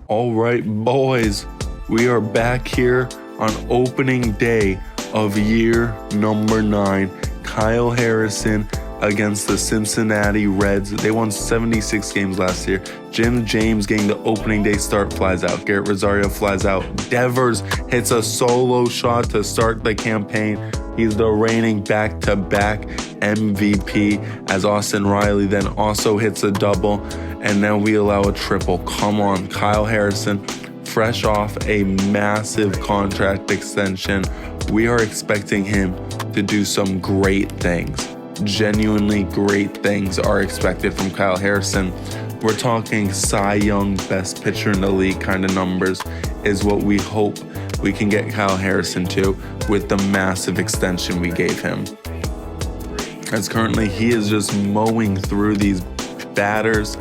All right, boys, we are back here on opening day of year number 9. Kyle Harrison against the Cincinnati Reds. They won 76 games last year. Jim James getting the opening day start, flies out. Garrett Rosario flies out. Devers hits a solo shot to start the campaign. He's the reigning back-to-back MVP, as Austin Riley then also hits a double, and then we allow a triple. Come on, Kyle Harrison, fresh off a massive contract extension. We are expecting him to do some great things. Genuinely great things are expected from Kyle Harrison. We're talking Cy Young, best pitcher in the league kind of numbers is what we hope we can get Kyle Harrison to with the massive extension we gave him. As currently he is just mowing through these batters,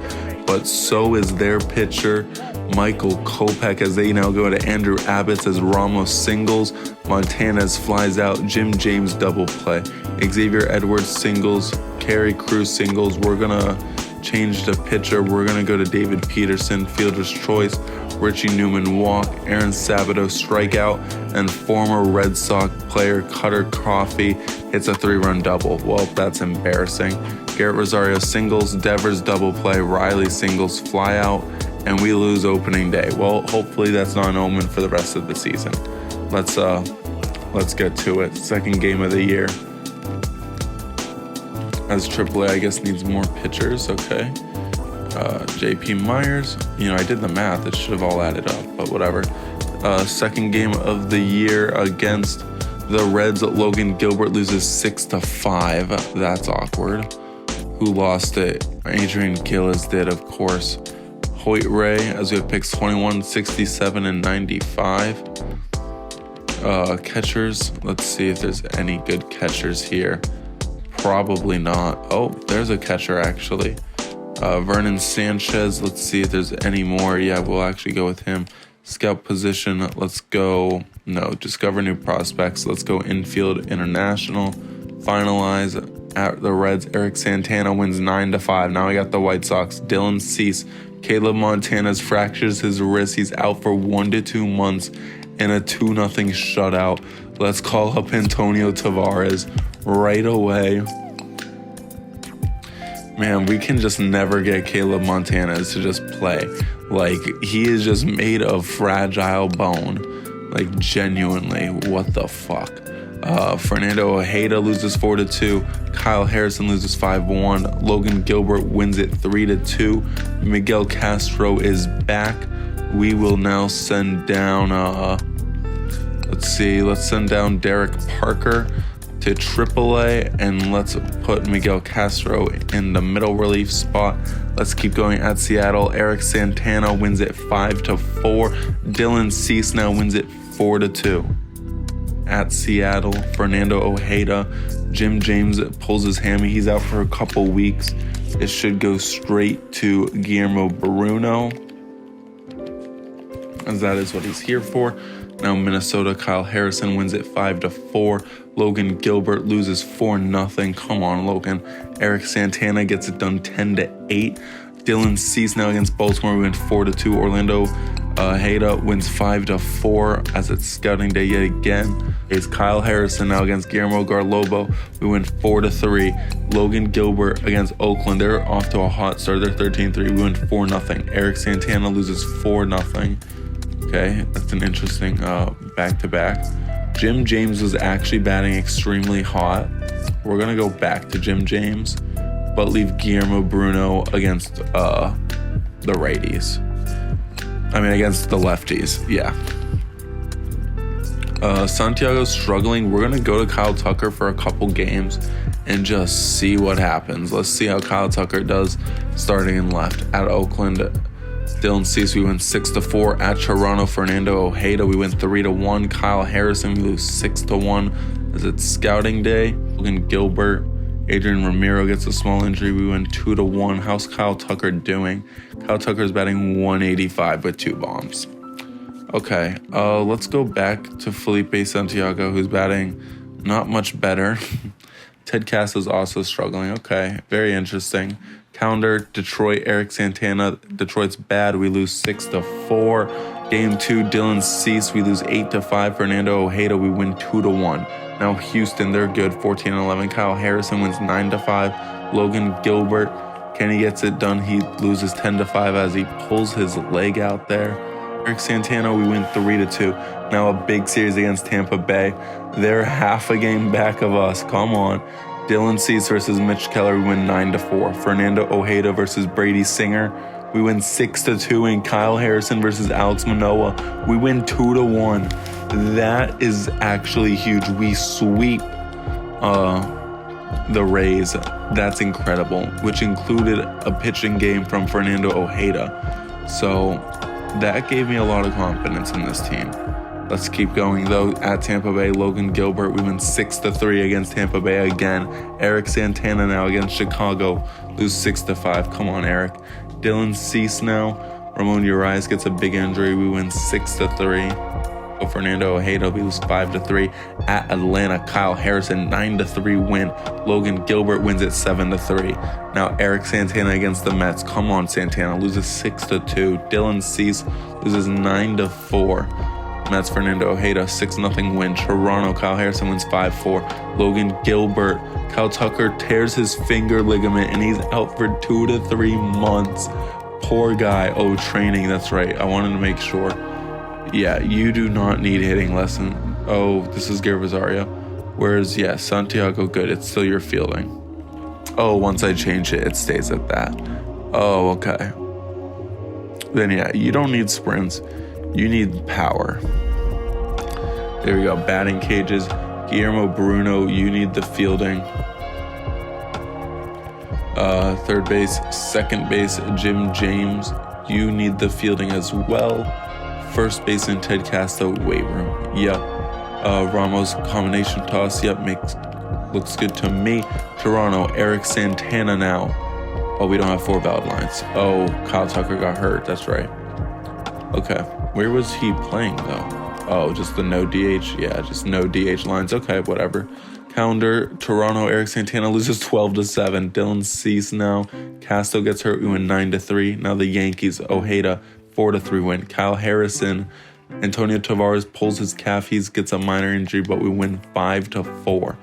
but so is their pitcher, Michael Kopech, as they now go to Andrew Abbott as Ramos singles, Montanez flies out, Jim James double play, Xavier Edwards singles, Kerry Cruz singles. We're gonna change the pitcher. We're gonna go to David Peterson, fielder's choice, Richie Newman walk, Aaron Sabato strikeout, and former Red Sox player Cutter Coffee hits a 3-run double. Well, that's embarrassing. Garrett Rosario singles, Devers double play, Riley singles, fly out, and we lose opening day. Well, hopefully that's not an omen for the rest of the season. Let's get to it. Second game of the year. As AAA, I guess, needs more pitchers. Okay. JP Myers. I did the math. It should have all added up, but whatever. Second game of the year against the Reds. Logan Gilbert loses 6-5. That's awkward. Who lost it? Adrian Gillis did, of course. Hoyt Ray, as we have picks 21, 67, and 95. Catchers. Let's see if there's any good catchers here. Probably not. Oh, there's a catcher actually. Vernon Sanchez. Let's see if there's any more. Yeah, we'll actually go with him. Scout position. Let's go. No, discover new prospects. Let's go infield international. Finalize at the Reds. Eric Santana wins 9-5. Now we got the White Sox. Dylan Cease. Caleb Montanez fractures his wrist. He's out for 1 to 2 months in a 2-0 shutout. Let's call up Antonio Tavares right away. Man, we can just never get Caleb Montanez to just play. Like, he is just made of fragile bone. Like, genuinely, what the fuck? Fernando Ojeda loses 4-2. Kyle Harrison loses 5-1. Logan Gilbert wins it 3-2. Miguel Castro is back. We will now send down, let's send down Derek Parker to AAA, and let's put Miguel Castro in the middle relief spot. Let's keep going at Seattle. Eric Santana wins it 5-4. Dylan Cease now wins it 4-2. At Seattle, Fernando Ojeda. Jim James pulls his hammy. He's out for a couple weeks. It should go straight to Guillermo Bruno, as that is what he's here for. Now Minnesota, Kyle Harrison wins it 5-4. Logan Gilbert loses 4-0. Come on, Logan. Eric Santana gets it done 10-8. Dylan Cease now against Baltimore. We win 4-2. Orlando Ojeda wins 5-4 as it's scouting day yet again. It's Kyle Harrison now against Guillermo Garlobo. We win 4-3. Logan Gilbert against Oakland. They're off to a hot start. They're 13-3. We win 4-0. Eric Santana loses 4-0. Okay, that's an interesting back-to-back. Jim James was actually batting extremely hot. We're going to go back to Jim James, but leave Guillermo Bruno against the righties. Against the lefties, yeah. Santiago's struggling. We're going to go to Kyle Tucker for a couple games and just see what happens. Let's see how Kyle Tucker does starting in left. At Oakland, Dylan Cease, we win 6-4. At Toronto, Fernando Ojeda, we win 3-1. Kyle Harrison, we lose 6-1 as it's scouting day. Logan Gilbert, Adrian Ramiro gets a small injury. We win 2-1. How's Kyle Tucker doing? Kyle Tucker's batting 185 with 2 bombs. Okay, let's go back to Felipe Santiago, who's batting not much better. Ted Castro's also struggling. Okay, very interesting. Counter, Detroit, Eric Santana. Detroit's bad. We lose 6-4. Game 2, Dylan Cease. We lose 8-5. Fernando Ojeda. We win 2-1. Now Houston, they're good. 14-11. Kyle Harrison wins 9-5. Logan Gilbert, Kenny gets it done. He loses 10-5 as he pulls his leg out there. Eric Santana, we win 3-2. Now a big series against Tampa Bay. They're half a game back of us. Come on. Dylan Cease versus Mitch Keller, we win 9-4. Fernando Ojeda versus Brady Singer, we win 6-2. And Kyle Harrison versus Alex Manoah, we win 2-1. That is actually huge. We sweep the Rays. That's incredible, which included a pitching game from Fernando Ojeda. So that gave me a lot of confidence in this team. Let's keep going though. At Tampa Bay, Logan Gilbert, we win 6-3 against Tampa Bay again. Eric Santana now against Chicago, lose 6-5. Come on, Eric. Dylan Cease now. Ramon Urias gets a big injury. We win 6-3. Oh, Fernando Ojeda, we lose 5-3. At Atlanta, Kyle Harrison, 9-3 win. Logan Gilbert wins it 7-3. Now Eric Santana against the Mets. Come on, Santana, loses 6-2. Dylan Cease loses 9-4. Mets, Fernando Ojeda, 6-0 win. Toronto, Kyle Harrison wins 5-4. Logan Gilbert, Kyle Tucker tears his finger ligament and he's out for 2 to 3 months. Poor guy. Oh, training, that's right. I wanted to make sure. Yeah, you do not need hitting lesson. Oh, this is Garrett Rosario. Whereas, yeah, Santiago, good. It's still your fielding. Oh, once I change it, it stays at that. Oh, okay. Then, yeah, you don't need sprints. You need power. There we go. Batting cages. Guillermo Bruno, you need the fielding. Third base, second base, Jim James, you need the fielding as well. First base and Ted Castro, weight room. Yep. Ramos combination toss. Yep, looks good to me. Toronto, Eric Santana now. Oh, we don't have 4 valid lines. Oh, Kyle Tucker got hurt. That's right. Okay. Where was he playing though? Oh, just the no DH. Yeah, just no DH lines. Okay, whatever. Counter, Toronto, Eric Santana loses 12-7. Dylan Cease now. Castro gets hurt. We win 9-3. Now the Yankees, Ojeda, 4-3 win. Kyle Harrison, Antonio Tavares pulls his calf. He gets a minor injury, but we win 5-4.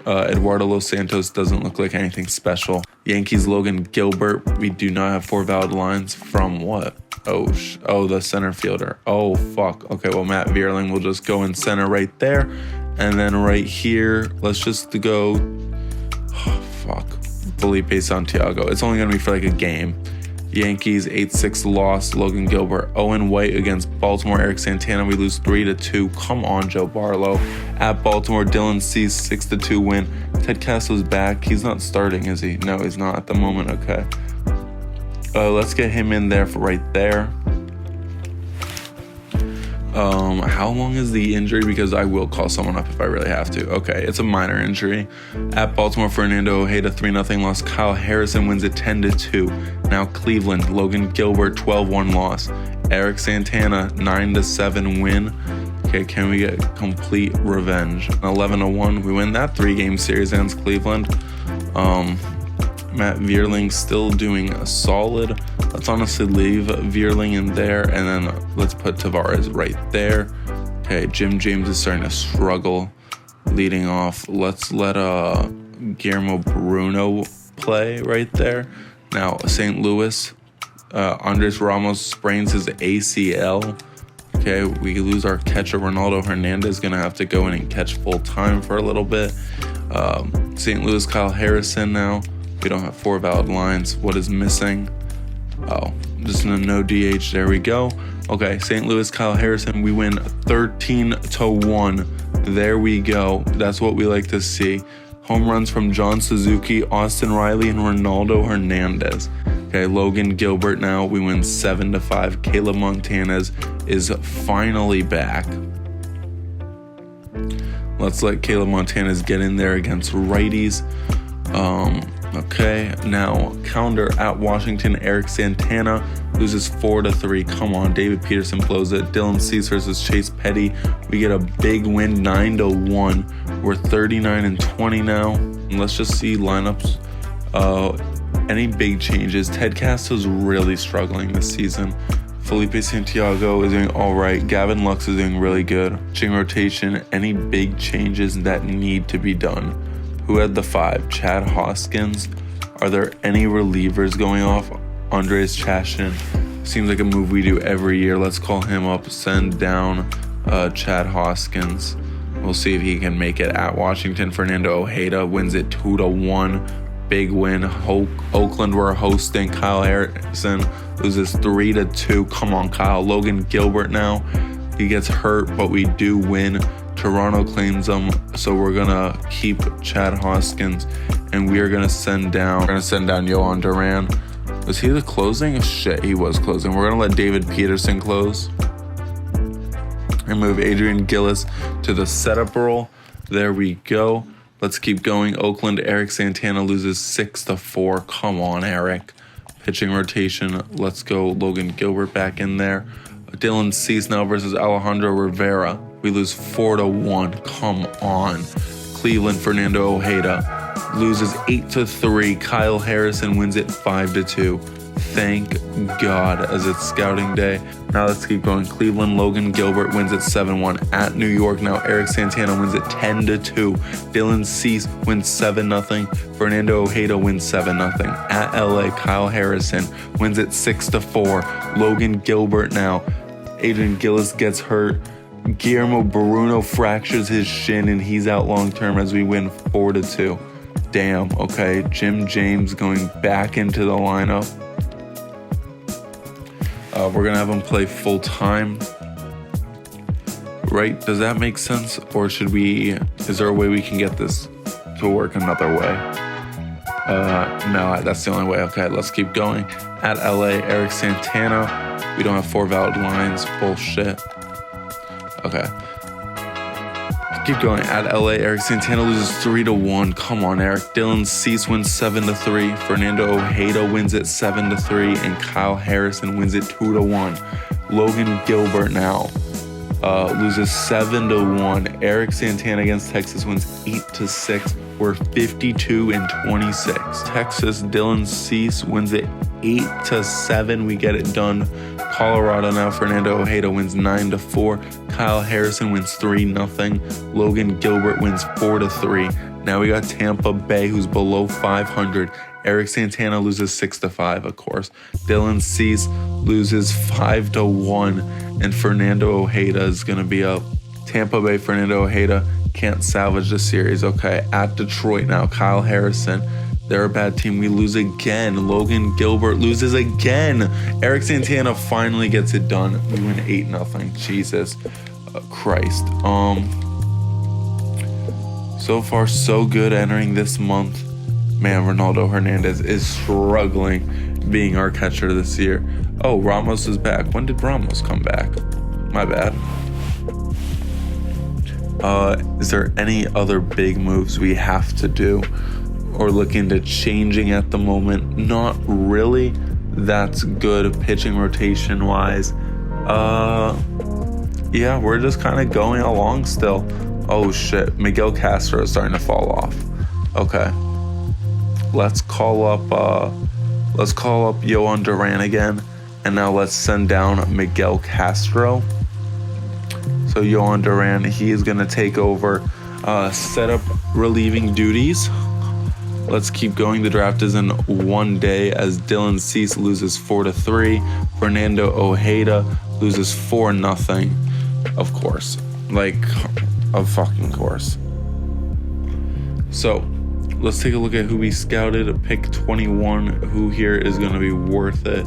Eduardo Los Santos doesn't look like anything special. Yankees, Logan Gilbert. We do not have 4 valid lines from what? Oh, the center fielder. Oh, fuck. Okay, well, Matt Vierling will just go in center right there. And then right here, let's just go. Oh, fuck. Felipe Santiago. It's only going to be for like a game. Yankees 8-6 loss. Logan Gilbert. Owen White against Baltimore. Eric Santana. We lose 3-2. Come on, Joe Barlow. At Baltimore, Dylan Cease 6-2 win. Ted Castro's back. He's not starting, is he? No, he's not at the moment. Okay. Let's get him in there for right there. How long is the injury? Because I will call someone up if I really have to. Okay, it's a minor injury. At Baltimore, Fernando Ojeda 3-0 loss. Kyle Harrison wins it 10-2. Now Cleveland, Logan Gilbert 12-1 loss. Eric Santana 9-7 win. Okay, can we get complete revenge? 11-1. We win that 3-game series against Cleveland. Matt Vierling still doing a solid. Let's honestly leave Vierling in there, and then let's put Tavares right there. Okay, Jim James is starting to struggle leading off. Let's let Guillermo Bruno play right there. Now, St. Louis, Andres Ramos sprains his ACL. Okay, we lose our catcher. Ronaldo Hernandez going to have to go in and catch full time for a little bit. St. Louis, Kyle Harrison now. We don't have 4 valid lines. What is missing? Oh, just a no DH. There we go. Okay, St. Louis, Kyle Harrison. We win 13-1. There we go. That's what we like to see. Home runs from John Suzuki, Austin Riley, and Ronaldo Hernandez. Okay, Logan Gilbert now. We win 7-5. Caleb Montanez is finally back. Let's let Caleb Montanez get in there against righties. Okay, now calendar at Washington. Eric Santana loses 4-3. Come on, David Peterson blows it. Dylan Cease versus Chase Petty. We get a big win, 9-1. We're 39-20 now. And let's just see lineups. Any big changes? Ted Castro's really struggling this season. Felipe Santiago is doing all right. Gavin Lux is doing really good. Pitching rotation. Any big changes that need to be done? Who had the 5? Chad Hoskins. Are there any relievers going off? Andres Chashin. Seems like a move we do every year. Let's call him up. Send down Chad Hoskins. We'll see if he can make it at Washington. Fernando Ojeda wins it 2-1. Big win. Oakland, we're hosting. Kyle Harrison loses 3-2. Come on, Kyle. Logan Gilbert now. He gets hurt, but we do win. Toronto claims him, so we're gonna keep Chad Hoskins, and we are gonna send down. Yohan Duran. Was he the closing? Shit, he was closing. We're gonna let David Peterson close and move Adrian Gillis to the setup role. There we go. Let's keep going. Oakland, Eric Santana loses 6-4. Come on, Eric. Pitching rotation. Let's go. Logan Gilbert back in there. Dylan Cease now versus Alejandro Rivera. We lose 4-1. Come on. Cleveland, Fernando Ojeda loses 8-3. Kyle Harrison wins it 5-2. Thank God, as it's scouting day. Now let's keep going. Cleveland, Logan Gilbert wins it 7-1. At New York now, Eric Santana wins it 10-2. Dylan Cease wins 7-0. Fernando Ojeda wins 7-0. At LA, Kyle Harrison wins it 6-4. Logan Gilbert now. Adrian Gillis gets hurt. Guillermo Bruno fractures his shin and he's out long term as we win 4-2. Damn, okay. Jim James going back into the lineup. We're going to have him play full time. Right? Does that make sense? Or is there a way we can get this to work another way? No, that's the only way. Okay, let's keep going. At LA, Eric Santana. We don't have 4 valid lines. Bullshit. Okay. Keep going. At LA, Eric Santana loses 3-1. Come on, Eric. Dylan Cease wins 7-3. Fernando Ojeda wins it 7-3. And Kyle Harrison wins it 2-1. Logan Gilbert now loses 7-1. Eric Santana against Texas wins 8-6. We're 52-26. Texas, Dylan Cease wins it 8-7. We get it done. Colorado now, Fernando Ojeda wins 9-4. Kyle Harrison wins 3-0. Logan Gilbert wins 4-3. Now we got Tampa Bay, who's below 500. Eric Santana loses 6-5, of course. Dylan Cease loses 5-1, and Fernando Ojeda is going to be up. Tampa Bay, Fernando Ojeda can't salvage the series. Okay, at Detroit now, Kyle Harrison. They're a bad team. We lose again. Logan Gilbert loses again. Eric Santana finally gets it done. We win 8-0. Jesus Christ. So far, so good entering this month. Man, Ronaldo Hernandez is struggling being our catcher this year. Oh, Ramos is back. When did Ramos come back? My bad. Is there any other big moves we have to do or look into changing at the moment? Not really. That's good pitching rotation wise. Yeah, we're just kind of going along still. Oh shit, Miguel Castro is starting to fall off. Okay. Let's call up Yohan Duran again, and now let's send down Miguel Castro. So Yohan Duran, he is gonna take over setup relieving duties. Let's keep going. The draft is in one day as Dylan Cease loses 4-3. Fernando Ojeda loses 4-0. Of course. Like, of fucking course. So, let's take a look at who we scouted. Pick 21. Who here is going to be worth it?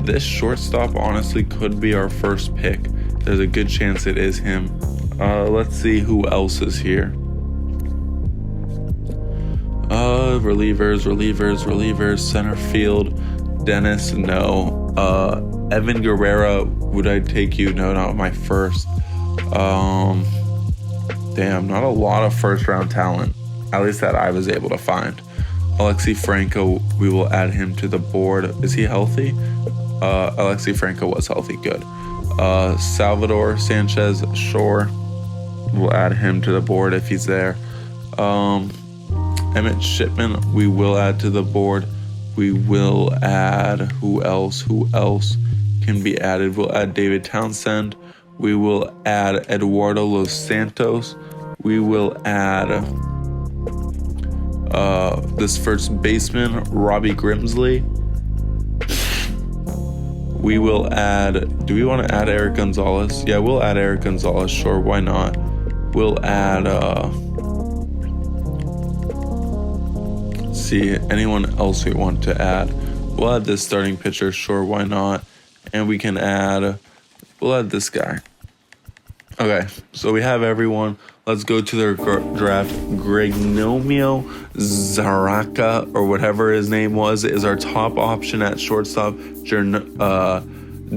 This shortstop honestly could be our first pick. There's a good chance it is him. Let's see who else is here. Relievers, center field. Dennis, no. Evan Guerrera, would I take you? No, not my first. Damn, not a lot of first round talent. At least that I was able to find. Alexi Franco, we will add him to the board. Is he healthy? Alexi Franco was healthy. Good. Salvador Sanchez, sure. We'll add him to the board if he's there. Emmett Shipman, we will add to the board. We will add, who else can be added? We'll add David Townsend. We will add Eduardo Los Santos. We will add this first baseman, Robbie Grimsley. We will add, do we want to add Eric Gonzalez? Yeah, we'll add Eric Gonzalez, sure, why not? We'll add, see, anyone else we want to add. We'll add this starting pitcher, sure, why not? And we can add, we'll add this guy. Okay, so we have everyone. Let's go to their draft. Grignomio Zaraka, or whatever his name was, is our top option at shortstop.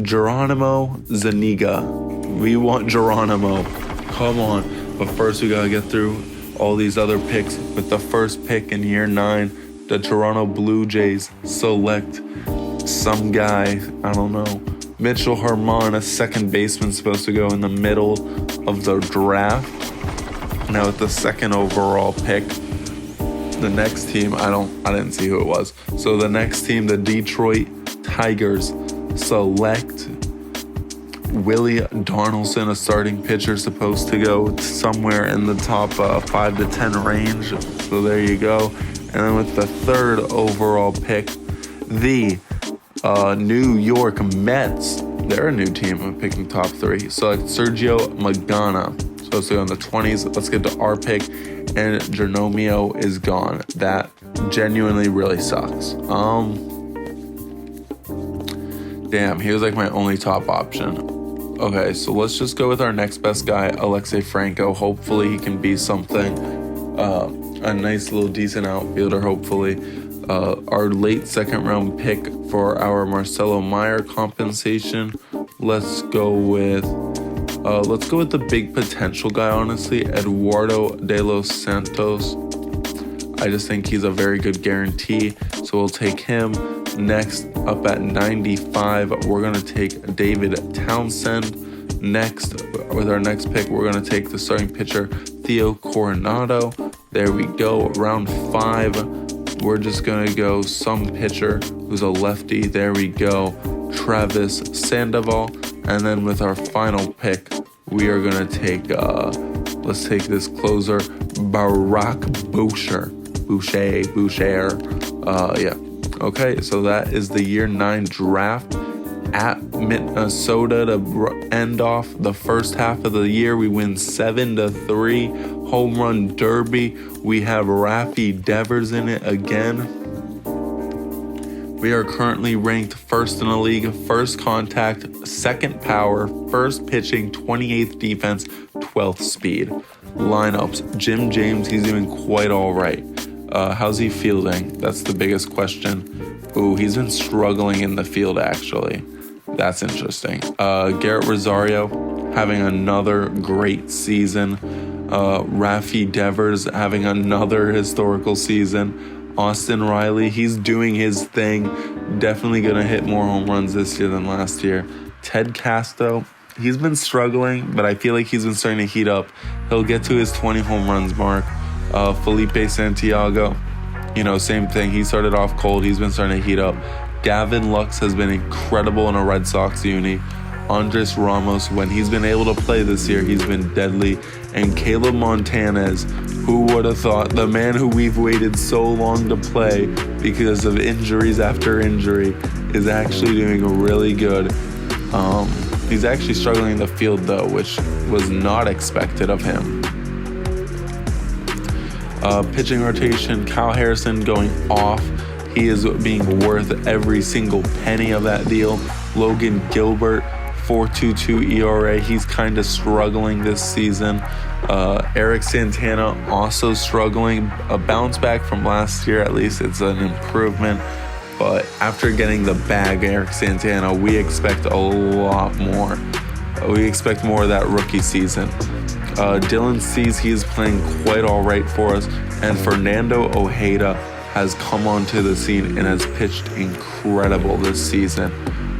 Geronimo Zuniga. We want Geronimo. Come on. But first we gotta get through all these other picks. With the first pick in year 9, the Toronto Blue Jays select some guy, I don't know, Mitchell Herman, a second baseman, supposed to go in the middle of the draft. Now with the second overall pick, the next team, I didn't see who it was. So the next team, the Detroit Tigers, select Willie Darnelson, a starting pitcher, supposed to go somewhere in the top 5 to 10 range. So there you go. And then with the third overall pick, the New York Mets, they're a new team. I'm picking top 3. Select Sergio Magana, supposed to go in the 20s. Let's get to our pick, and Geronimo is gone. That genuinely really sucks. Damn, he was like my only top option. Okay, so let's just go with our next best guy, Alexi Franco. Hopefully he can be something, a nice little decent outfielder, hopefully. Our late second round pick for our Marcelo Meyer compensation. Let's go with the big potential guy, honestly, Eduardo de los Santos. I just think he's a very good guarantee, so we'll take him. Next up at 95, we're going to take David Townsend. Next, with our next pick, we're going to take the starting pitcher, Theo Coronado. There we go. Round 5, we're just going to go some pitcher who's a lefty. There we go. Travis Sandoval. And then with our final pick, we are going to take, let's take this closer, Barack Boucher. Yeah. Okay, so that is the year 9 draft at Minnesota to end off the first half of the year. We win 7-3. Home run derby. We have Rafi Devers in it again. We are currently ranked first in the league, first contact, second power, first pitching, 28th defense, 12th speed. Lineups, Jim James, he's doing quite all right. How's he fielding? That's the biggest question. Ooh, he's been struggling in the field, actually. That's interesting. Garrett Rosario having another great season. Rafi Devers having another historical season. Austin Riley, he's doing his thing. Definitely going to hit more home runs this year than last year. Ted Casto, he's been struggling, but I feel like he's been starting to heat up. He'll get to his 20 home runs mark. Felipe Santiago, same thing. He started off cold. He's been starting to heat up. Gavin Lux has been incredible in a Red Sox uni. Andres Ramos, when he's been able to play this year, he's been deadly. And Caleb Montanez, who would have thought, the man who we've waited so long to play because of injuries after injury, is actually doing really good. He's actually struggling in the field, though, which was not expected of him. Pitching rotation, Kyle Harrison going off. He is being worth every single penny of that deal. Logan Gilbert, 4.22 ERA. He's kind of struggling this season. Eric Santana also struggling. A bounce back from last year, at least it's an improvement. But after getting the bag, Eric Santana, we expect a lot more. We expect more of that rookie season. Dylan Cease, he is playing quite all right for us. And Fernando Ojeda has come onto the scene and has pitched incredible this season.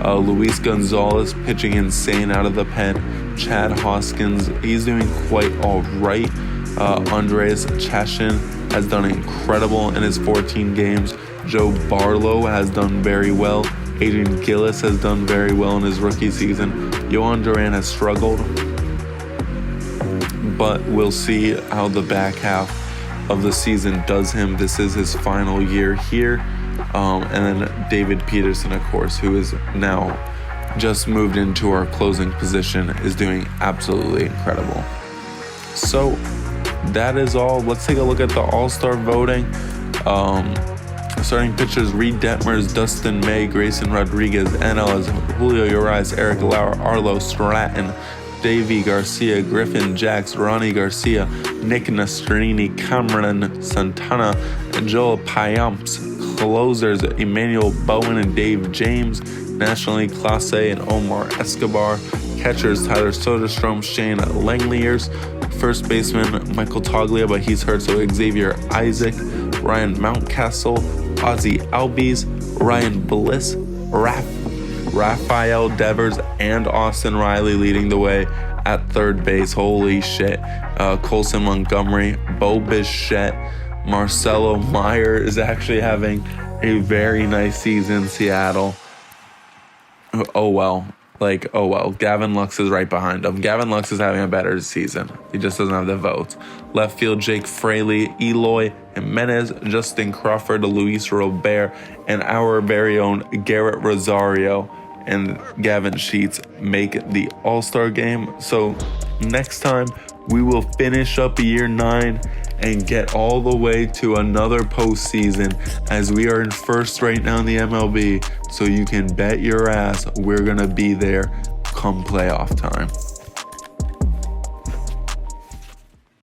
Luis Gonzalez pitching insane out of the pen. Chad Hoskins, he's doing quite all right. Andres Chashin has done incredible in his 14 games. Joe Barlow has done very well. Adrian Gillis has done very well in his rookie season. Yohan Duran has struggled, but we'll see how the back half of the season does him. This is his final year here. And then David Peterson, of course, who is now just moved into our closing position, is doing absolutely incredible. So that is all. Let's take a look at the All-Star voting. Starting pitchers: Reed Detmers, Dustin May, Grayson Rodriguez, NL as Julio Urias, Eric Lauer, Arlo Stratton, Davey Garcia, Griffin Jax, Ronnie Garcia, Nick Nastrini, Cameron Santana, and Joel Payamps. Closers: Emmanuel Bowen and Dave James. National League Class A and Omar Escobar. Catchers: Tyler Soderstrom, Shane Langeliers. First baseman: Michael Toglia, but he's hurt, so Xavier Isaac. Ryan Mountcastle, Ozzie Albies, Ryan Bliss, Rafael Devers, and Austin Riley leading the way at third base. Holy shit. Colson Montgomery, Bo Bichette, Marcelo Meyer is actually having a very nice season in Seattle. Oh well. Gavin Lux is right behind him. Gavin Lux is having a better season. He just doesn't have the votes. Left field: Jake Fraley, Eloy Jimenez, Justin Crawford, Luis Robert, and our very own Garrett Rosario and Gavin Sheets make the All-Star game. So next time we will finish up year 9 and get all the way to another postseason, as we are in first right now in the MLB. So you can bet your ass we're going to be there come playoff time.